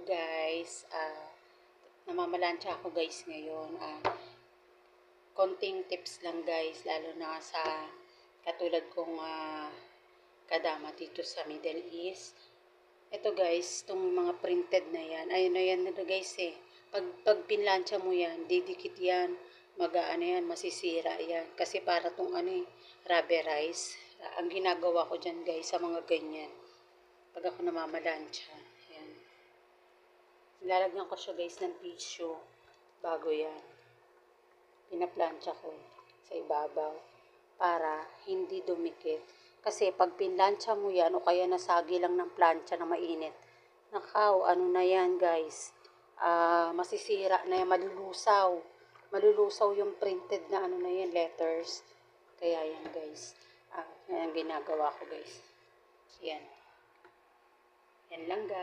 guys, namamalansya ako guys ngayon. Konting tips lang guys, lalo na sa katulad kong kadama dito sa Middle East. Ito guys, itong mga printed na yan, ayun na yan na guys Pag pinlansya mo yan, didikit yan, yan, masisira yan. Kasi para tong rubberized. Ang ginagawa ko dyan guys, sa mga ganyan. Pag ako namamalansya. Nilalagyan ko siya guys ng tissue bago yan. Pinaplansya ko sa ibabaw para hindi dumikit. Kasi pag pinlansya mo yan o kaya nasagi lang ng plancha na mainit, nakaw, ano na yan guys, masisira na yan, malulusaw. Malulusaw yung printed na na yan, letters. Kaya yan guys. Yan ang ginagawa ko guys. Yan. Yan lang guys.